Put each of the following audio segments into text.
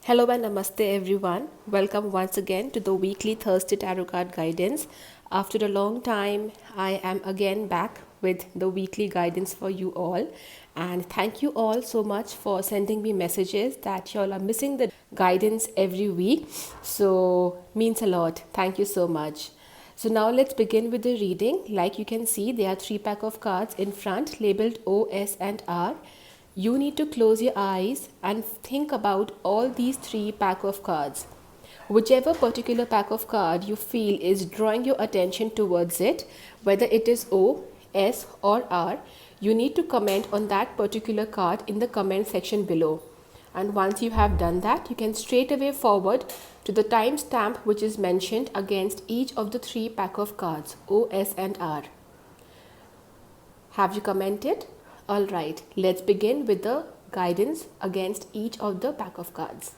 Hello and namaste everyone. Welcome once again to the weekly Thursday Tarot card guidance. After a long time, I am again back with the weekly guidance for you all. And thank you all so much for sending me messages that you all are missing the guidance every week. So means a lot. Thank you so much. So now let's begin with the reading. Like you can see, there are 3 pack of cards in front labeled O, S and R. You need to close your eyes and think about all these 3 pack of cards. Whichever particular pack of card you feel is drawing your attention towards it, whether it is O, S or R, you need to comment on that particular card in the comment section below. And once you have done that, you can straight away forward to the timestamp which is mentioned against each of the 3 pack of cards, O, S and R. Have you commented? Alright, let's begin with the guidance against each of the pack of cards.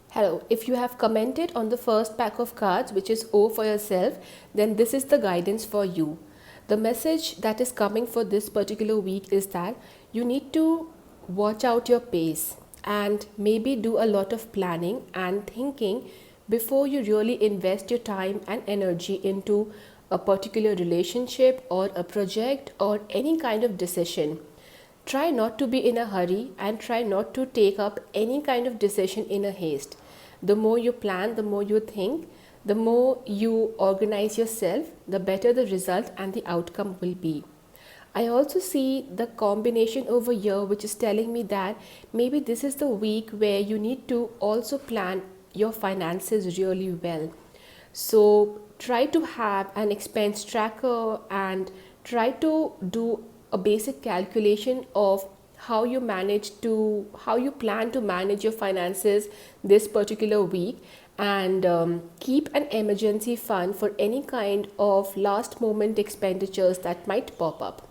Hello, if you have commented on the first pack of cards, which is O for yourself, then this is the guidance for you. The message that is coming for this particular week is that you need to watch out your pace and maybe do a lot of planning and thinking before you really invest your time and energy into a particular relationship or a project or any kind of decision. Try not to be in a hurry and try not to take up any kind of decision in a haste. The more you plan, the more you think, the more you organize yourself, the better the result and the outcome will be. I also see the combination over here which is telling me that maybe this is the week where you need to also plan your finances really well. So try to have an expense tracker and try to do a basic calculation of how you plan to manage your finances this particular week, and keep an emergency fund for any kind of last moment expenditures that might pop up.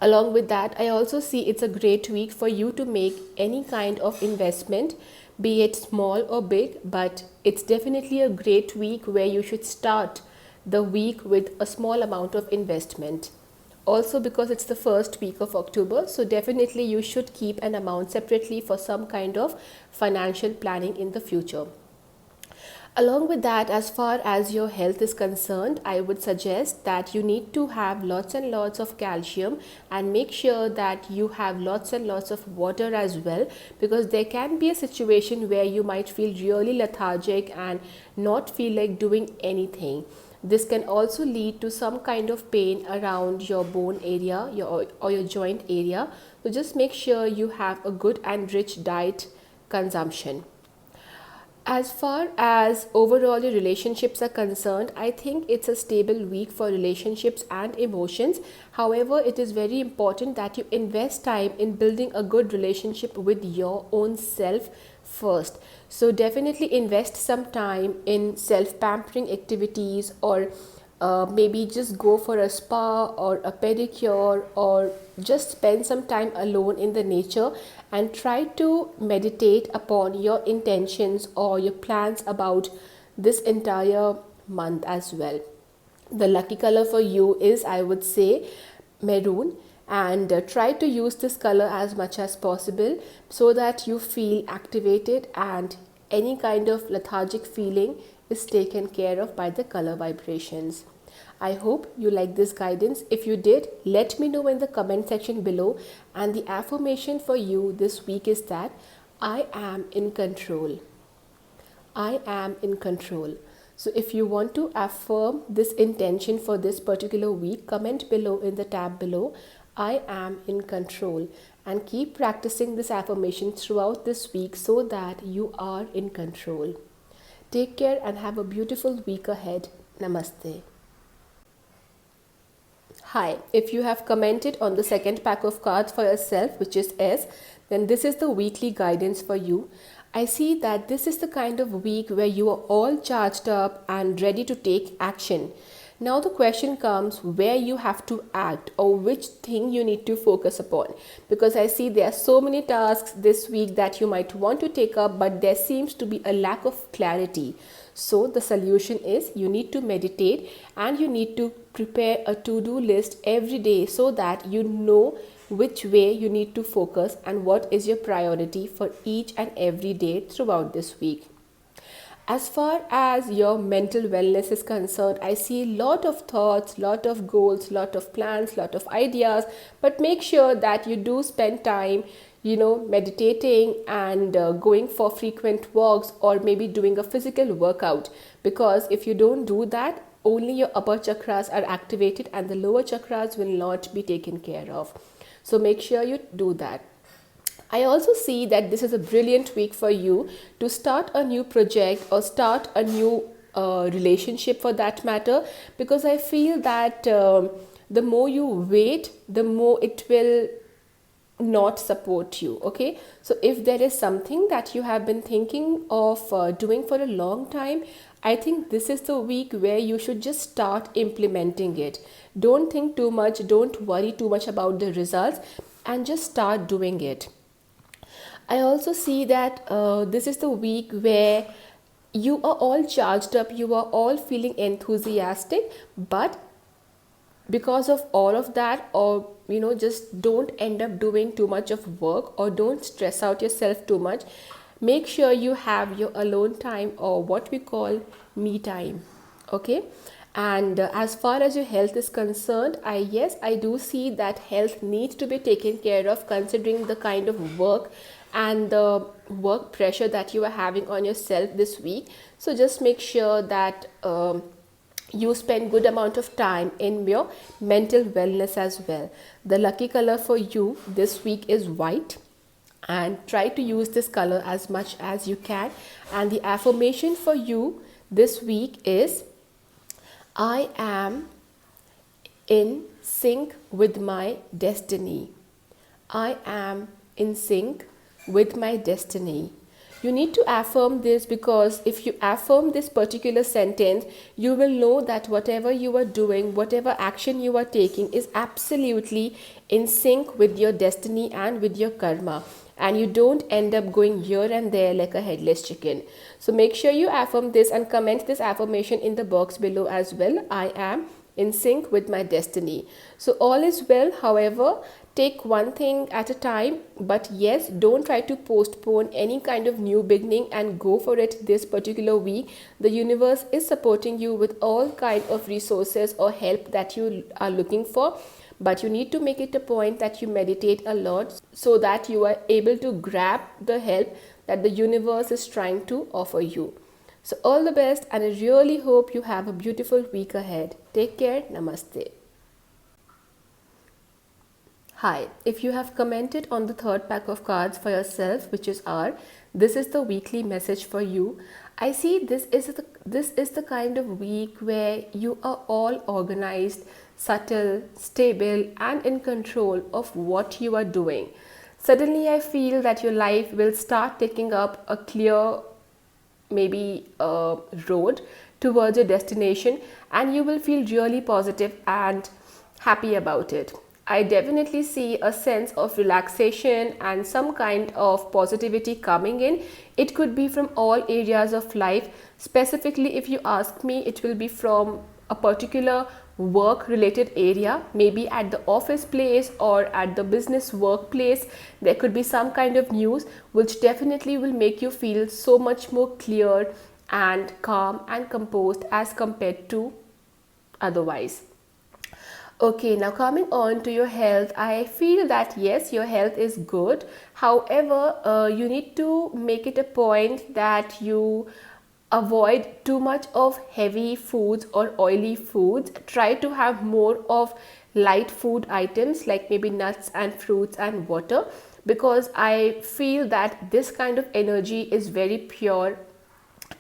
Along with that, I also see it's a great week for you to make any kind of investment, be it small or big, but it's definitely a great week where you should start the week with a small amount of investment. Also, because it's the first week of October, so definitely you should keep an amount separately for some kind of financial planning in the future. Along with that, as far as your health is concerned, I would suggest that you need to have lots and lots of calcium and make sure that you have lots and lots of water as well, because there can be a situation where you might feel really lethargic and not feel like doing anything. This can also lead to some kind of pain around your bone area or your joint area. So just make sure you have a good and rich diet consumption. As far as overall your relationships are concerned, I think it's a stable week for relationships and emotions. However, it is very important that you invest time in building a good relationship with your own self first. So definitely invest some time in self-pampering activities, or maybe just go for a spa or a pedicure, or just spend some time alone in the nature and try to meditate upon your intentions or your plans about this entire month as well. The lucky color for you is, I would say, maroon, and try to use this color as much as possible so that you feel activated and any kind of lethargic feeling is taken care of by the color vibrations. I hope you like this guidance. If you did, let me know in the comment section below. And the affirmation for you this week is that I am in control. I am in control. So if you want to affirm this intention for this particular week, comment below in the tab below, I am in control, and keep practicing this affirmation throughout this week so that you are in control. Take care and have a beautiful week ahead. Namaste. Hi, if you have commented on the second pack of cards for yourself, which is S, then this is the weekly guidance for you. I see that this is the kind of week where you are all charged up and ready to take action. Now the question comes where you have to act or which thing you need to focus upon, because I see there are so many tasks this week that you might want to take up, but there seems to be a lack of clarity. So the solution is you need to meditate and you need to prepare a to-do list every day so that you know which way you need to focus and what is your priority for each and every day throughout this week. As far as your mental wellness is concerned, I see a lot of thoughts, lot of goals, lot of plans, lot of ideas, but make sure that you do spend time, meditating and going for frequent walks, or maybe doing a physical workout, because if you don't do that, only your upper chakras are activated and the lower chakras will not be taken care of. So make sure you do that. I also see that this is a brilliant week for you to start a new project or start a new relationship for that matter, because I feel that the more you wait, the more it will not support you. Okay, so if there is something that you have been thinking of doing for a long time, I think this is the week where you should just start implementing it. Don't think too much, don't worry too much about the results, and just start doing it. I also see that this is the week where you are all charged up, you are all feeling enthusiastic, but because of all of that, or just don't end up doing too much of work, or don't stress out yourself too much. Make sure you have your alone time, or what we call me time. Okay, and as far as your health is concerned, I do see that health needs to be taken care of, considering the kind of work and the work pressure that you are having on yourself this week. So just make sure that you spend good amount of time in your mental wellness as well. The lucky color for you this week is white, and try to use this color as much as you can. And the affirmation for you this week is, I am in sync with my destiny. I am in sync with my destiny. You need to affirm this, because if you affirm this particular sentence, you will know that whatever you are doing, whatever action you are taking, is absolutely in sync with your destiny and with your karma, and you don't end up going here and there like a headless chicken. So make sure you affirm this and comment this affirmation in the box below as well. I am in sync with my destiny. So all is well. However, take one thing at a time, but yes, don't try to postpone any kind of new beginning, and go for it this particular week. The universe is supporting you with all kind of resources or help that you are looking for, but you need to make it a point that you meditate a lot, so that you are able to grab the help that the universe is trying to offer you. So all the best, and I really hope you have a beautiful week ahead. Take care. Namaste. Hi, if you have commented on the third pack of cards for yourself, which is R, this is the weekly message for you. I see this is the kind of week where you are all organized, subtle, stable, and in control of what you are doing. Suddenly I feel that your life will start taking up a clear, maybe a road towards your destination, and you will feel really positive and happy about it. I definitely see a sense of relaxation and some kind of positivity coming in. It could be from all areas of life. Specifically, if you ask me, it will be from a particular work related area, maybe at the office place or at the business workplace. There could be some kind of news which definitely will make you feel so much more clear and calm and composed as compared to otherwise. Okay, now coming on to your health, I feel that yes, your health is good. However, you need to make it a point that you avoid too much of heavy foods or oily foods. Try to have more of light food items like maybe nuts and fruits and water, because I feel that this kind of energy is very pure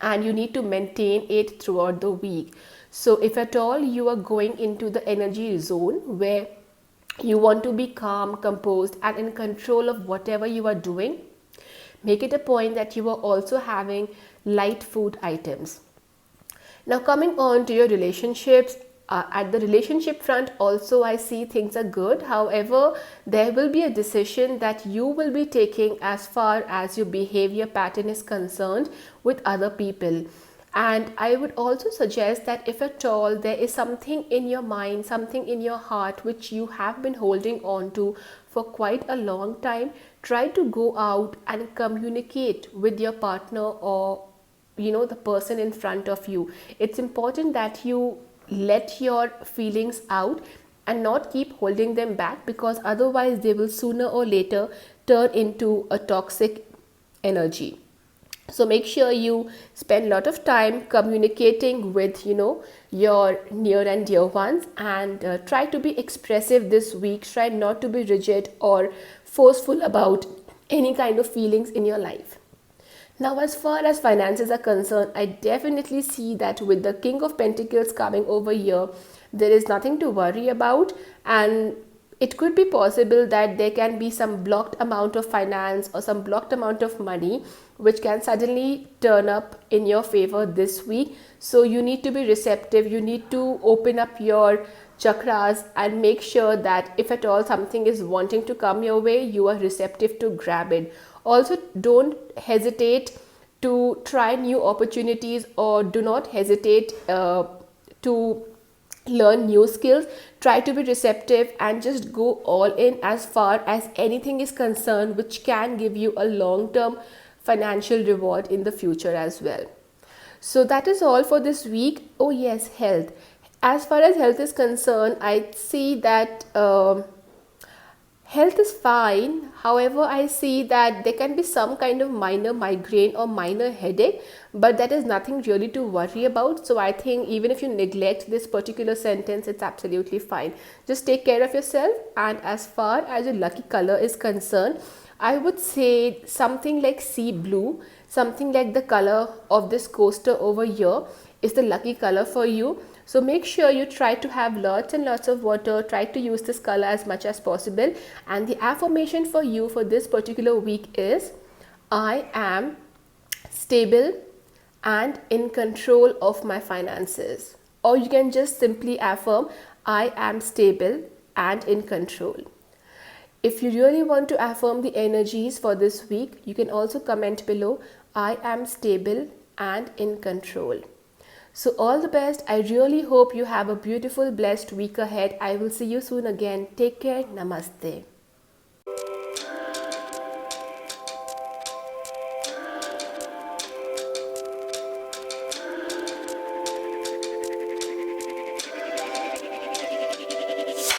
and you need to maintain it throughout the week. So if at all you are going into the energy zone where you want to be calm, composed, and in control of whatever you are doing, make it a point that you are also having light food items. Now coming on to your relationships, at the relationship front also I see things are good. However, there will be a decision that you will be taking as far as your behavior pattern is concerned with other people. And I would also suggest that if at all there is something in your mind, something in your heart which you have been holding on to for quite a long time, try to go out and communicate with your partner or the person in front of you. It's important that you let your feelings out and not keep holding them back, because otherwise they will sooner or later turn into a toxic energy. So make sure you spend a lot of time communicating with your near and dear ones, and try to be expressive this week. Try not to be rigid or forceful about any kind of feelings in your life. Now, as far as finances are concerned, I definitely see that with the King of Pentacles coming over here, there is nothing to worry about, and it could be possible that there can be some blocked amount of finance or some blocked amount of money which can suddenly turn up in your favor this week. So you need to be receptive. You need to open up your chakras and make sure that if at all something is wanting to come your way, you are receptive to grab it. Also, don't hesitate to try new opportunities, or do not hesitate to learn new skills. Try to be receptive and just go all in as far as anything is concerned which can give you a long-term financial reward in the future as well. So that is all for this week. Oh yes, health. As far as health is concerned, I see that health is fine. However, I see that there can be some kind of minor migraine or minor headache, but that is nothing really to worry about. So I think even if you neglect this particular sentence, it's absolutely fine. Just take care of yourself. And as far as your lucky color is concerned, I would say something like sea blue, something like the color of this coaster over here is the lucky color for you. So make sure you try to have lots and lots of water. Try to use this color as much as possible. And the affirmation for you for this particular week is, I am stable and in control of my finances. Or you can just simply affirm, I am stable and in control. If you really want to affirm the energies for this week, you can also comment below, I am stable and in control. So all the best. I really hope you have a beautiful, blessed week ahead. I will see you soon again. Take care. Namaste.